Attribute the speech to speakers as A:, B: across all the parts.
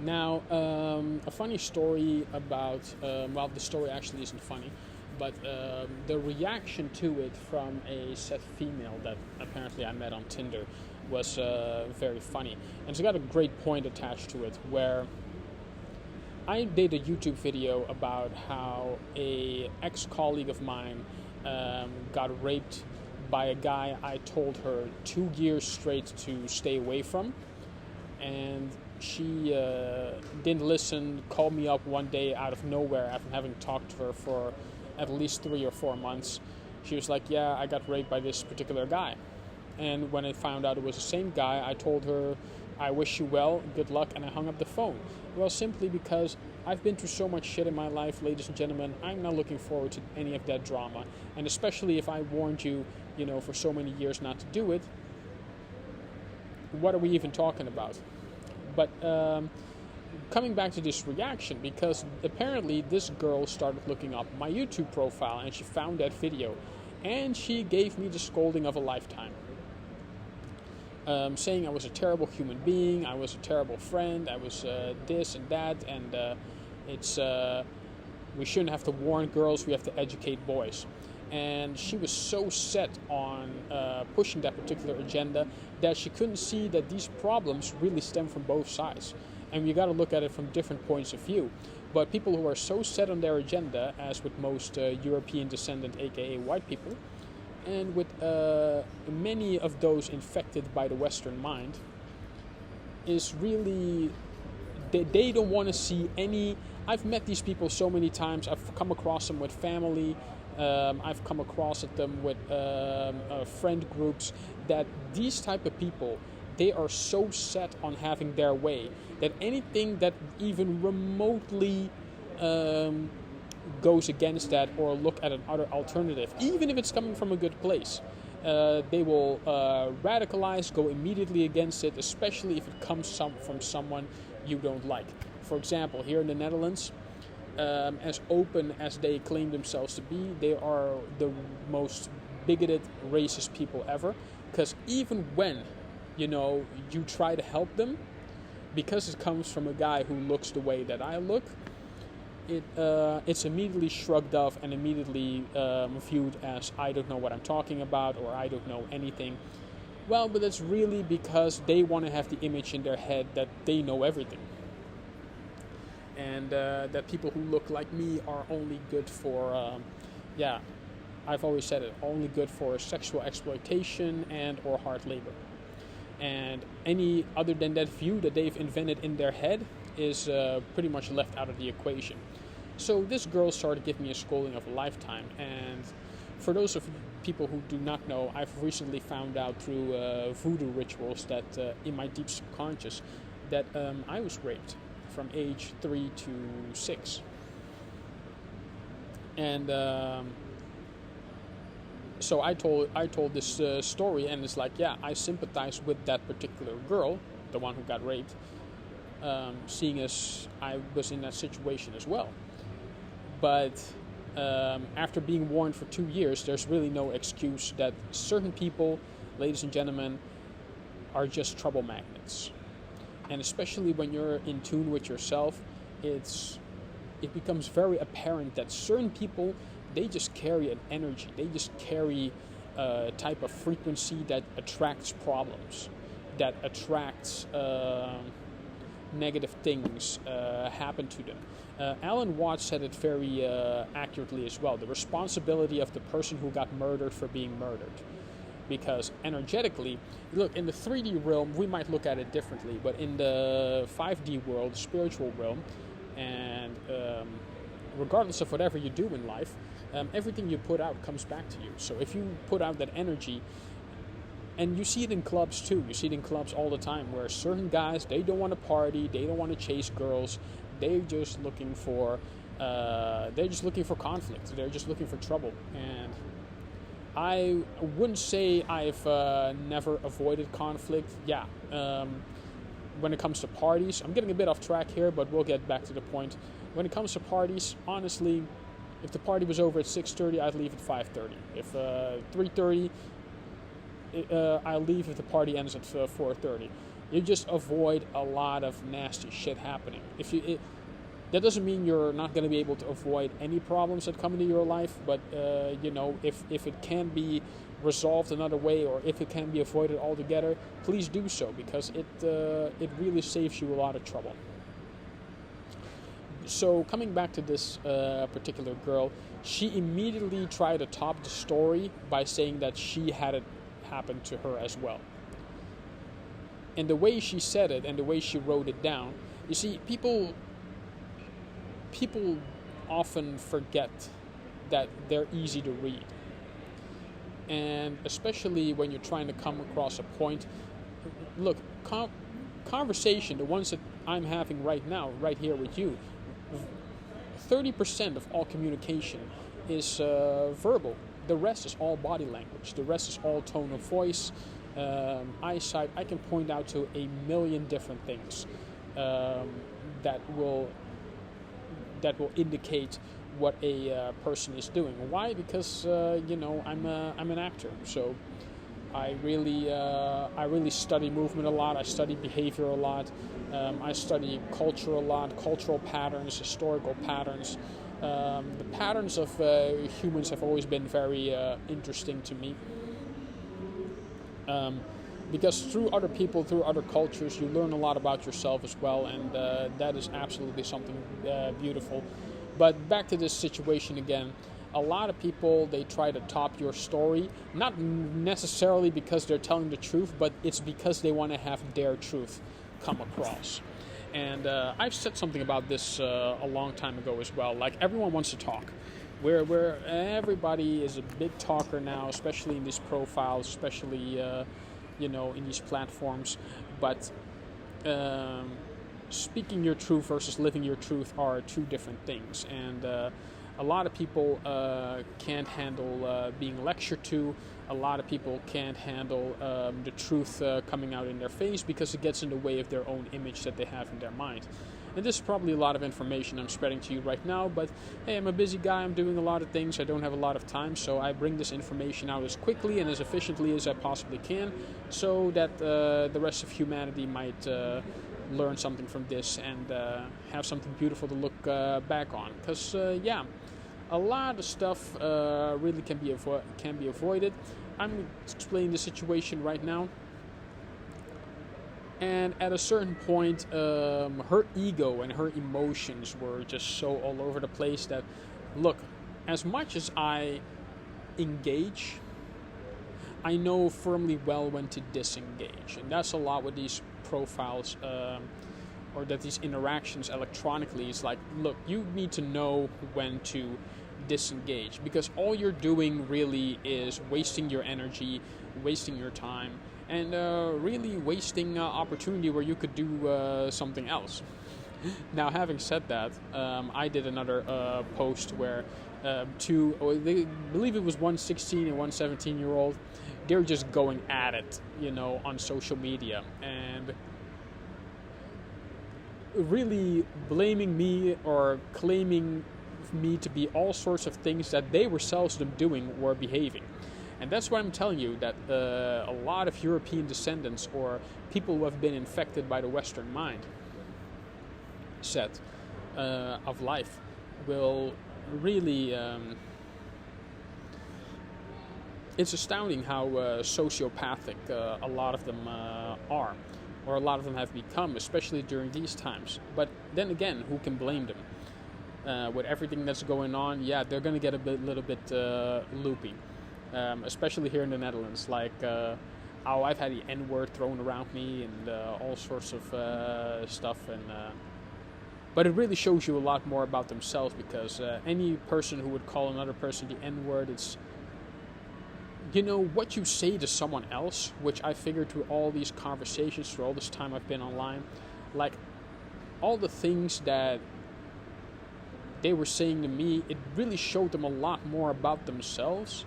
A: Now, a funny story about, well, the story actually isn't funny, but the reaction to it from a set female that apparently I met on Tinder was very funny. And it's got a great point attached to it where I did a YouTube video about how a ex-colleague of mine got raped by a guy I told her 2 years straight to stay away from. And she didn't listen, called me up one day out of nowhere after having talked to her for at least 3 or 4 months. She was like, yeah, I got raped by this particular guy. And when I found out it was the same guy, I told her, I wish you well, good luck, and I hung up the phone. Well, simply because I've been through so much shit in my life, ladies and gentlemen, I'm not looking forward to any of that drama. And especially if I warned you, for so many years not to do it, what are we even talking about? But coming back to this reaction, because apparently this girl started looking up my YouTube profile and she found that video and she gave me the scolding of a lifetime. Saying I was a terrible human being, I was a terrible friend, I was this and that, and we shouldn't have to warn girls, we have to educate boys. And she was so set on pushing that particular agenda that she couldn't see that these problems really stem from both sides. And you got to look at it from different points of view. But people who are so set on their agenda, as with most European descendant, aka white people, and with many of those infected by the Western mind, is really, they don't want to see any. I've met these people so many times. I've come across them with family. I've come across them with friend groups, that these type of people, they are so set on having their way that anything that even remotely goes against that or look at another alternative, even if it's coming from a good place, they will radicalize, go immediately against it, especially if it comes from someone you don't like. For example, here in the Netherlands, as open as they claim themselves to be, they are the most bigoted, racist people ever. Because even when, you try to help them, because it comes from a guy who looks the way that I look, it's immediately shrugged off and immediately viewed as I don't know what I'm talking about or I don't know anything. Well, but that's really because they want to have the image in their head that they know everything. And that people who look like me are only good for, I've always said it, only good for sexual exploitation and or hard labor. And any other than that view that they've invented in their head is pretty much left out of the equation. So this girl started giving me a scolding of a lifetime. And for those of people who do not know, I've recently found out through voodoo rituals that in my deep subconscious that I was raped from age 3 to 6. And so I told this story, and it's like, yeah, I sympathize with that particular girl, the one who got raped, seeing as I was in that situation as well. But after being warned for 2 years, there's really no excuse that certain people, ladies and gentlemen, are just trouble magnets. And especially when you're in tune with yourself, it becomes very apparent that certain people, they just carry an energy. They just carry a type of frequency that attracts problems, that attracts negative things happen to them. Alan Watts said it very accurately as well. The responsibility of the person who got murdered for being murdered. Because energetically, look, in the 3D realm, we might look at it differently, but in the 5D world, the spiritual realm, and regardless of whatever you do in life, everything you put out comes back to you. So if you put out that energy, and you see it in clubs too, you see it in clubs all the time, where certain guys, they don't want to party, they don't want to chase girls, they're just looking for conflict, they're just looking for trouble. And I wouldn't say I've never avoided conflict. Yeah, when it comes to parties, I'm getting a bit off track here, but we'll get back to the point. When it comes to parties, honestly, if the party was over at 6:30, I'd leave at 5:30. If 3:30, I'll leave if the party ends at 4:30. You just avoid a lot of nasty shit happening. That doesn't mean you're not going to be able to avoid any problems that come into your life, but if it can be resolved another way, or if it can be avoided altogether, please do so, because it really saves you a lot of trouble. So coming back to this particular girl, she immediately tried to top the story by saying that she had it happen to her as well. And the way she said it and the way she wrote it down, you see, people often forget that they're easy to read. And especially when you're trying to come across a point, look, conversation, the ones that I'm having right now, right here with you, 30% of all communication is verbal. The rest is all body language. The rest is all tone of voice, eyesight. I can point out to a million different things that will indicate what a person is doing. Why? Because I'm an actor, so I really study movement a lot. I study behavior a lot. I study culture a lot, cultural patterns, historical patterns. The patterns of humans have always been very interesting to me. Because through other people, through other cultures, you learn a lot about yourself as well, and that is absolutely something beautiful. But back to this situation again, a lot of people, they try to top your story, not necessarily because they're telling the truth, but it's because they want to have their truth come across. And I've said something about this a long time ago as well. Like, everyone wants to talk. Where everybody is a big talker now, especially in these profiles, especially in these platforms. But speaking your truth versus living your truth are two different things. And a lot of people can't handle being lectured to. A lot of people can't handle the truth coming out in their face, because it gets in the way of their own image that they have in their mind. And this is probably a lot of information I'm spreading to you right now, but hey, I'm a busy guy, I'm doing a lot of things, I don't have a lot of time, so I bring this information out as quickly and as efficiently as I possibly can, so that the rest of humanity might learn something from this and have something beautiful to look back on. Because, a lot of stuff really can be avoided. I'm explaining the situation right now. And at a certain point, her ego and her emotions were just so all over the place that, look, as much as I engage, I know firmly well when to disengage. And that's a lot with these profiles, or that these interactions electronically. Is like, look, you need to know when to disengage, because all you're doing really is wasting your energy, wasting your time, and really wasting opportunity where you could do something else. Now, having said that, I did another post where they believe it was one 16 and one 17-year-old, they're just going at it, on social media, and really blaming me or claiming me to be all sorts of things that they were seldom doing or behaving. And that's why I'm telling you that a lot of European descendants, or people who have been infected by the Western mind set of life, will really... it's astounding how sociopathic a lot of them are, or a lot of them have become, especially during these times. But then again, who can blame them? With everything that's going on, yeah, they're going to get a little bit loopy. Especially here in the Netherlands, like I've had the N-word thrown around me and all sorts of stuff, and but it really shows you a lot more about themselves, because any person who would call another person the N-word, it's what you say to someone else, which I figured through all these conversations, through all this time I've been online, like all the things that they were saying to me, it really showed them a lot more about themselves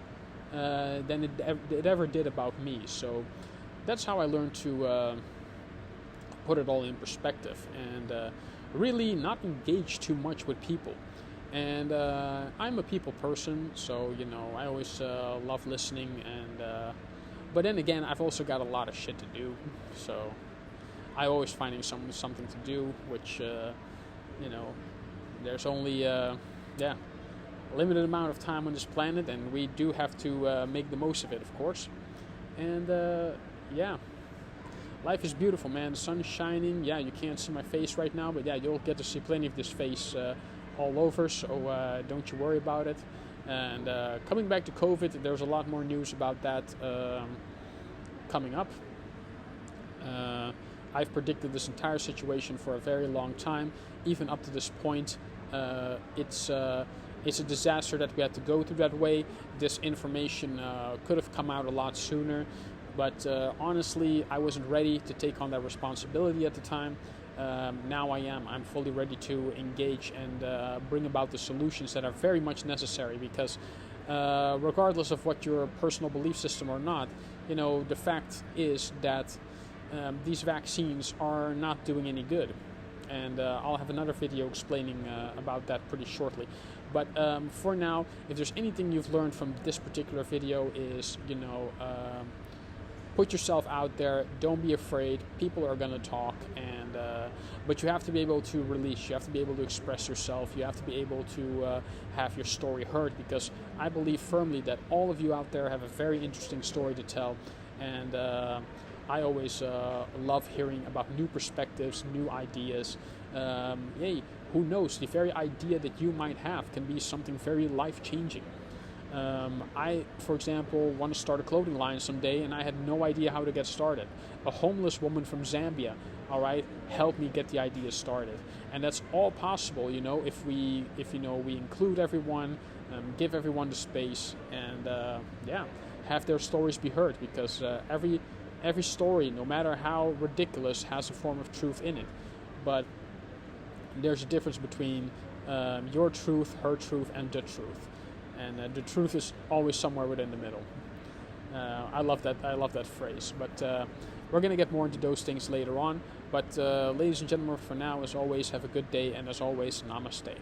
A: than it ever did about me. So that's how I learned to put it all in perspective, and really not engage too much with people. And I'm a people person, so I always love listening, and but then again, I've also got a lot of shit to do, so I always finding something to do, which there's only a limited amount of time on this planet, and we do have to make the most of it, of course. And life is beautiful, man. The sun is shining. Yeah, you can't see my face right now, but yeah, you'll get to see plenty of this face all over, so don't you worry about it. And coming back to COVID, there's a lot more news about that coming up. I've predicted this entire situation for a very long time. Even up to this point, it's a disaster that we had to go through that way. This information could have come out a lot sooner, but honestly, I wasn't ready to take on that responsibility at the time. Now I am. I'm fully ready to engage and bring about the solutions that are very much necessary, because regardless of what your personal belief system or not, the fact is that these vaccines are not doing any good. And I'll have another video explaining about that pretty shortly. But for now, if there's anything you've learned from this particular video is, put yourself out there. Don't be afraid. People are going to talk, but you have to be able to release. You have to be able to express yourself. You have to be able to have your story heard, because I believe firmly that all of you out there have a very interesting story to tell. And I always love hearing about new perspectives, new ideas. Who knows? The very idea that you might have can be something very life-changing. I, for example, want to start a clothing line someday, and I had no idea how to get started. A homeless woman from Zambia, helped me get the idea started. And that's all possible, if we include everyone, give everyone the space, and have their stories be heard, because every story, no matter how ridiculous, has a form of truth in it. But there's a difference between your truth, her truth, and the truth. And the truth is always somewhere within the middle. I love that phrase. But we're going to get more into those things later on. But ladies and gentlemen, for now, as always, have a good day. And as always, namaste.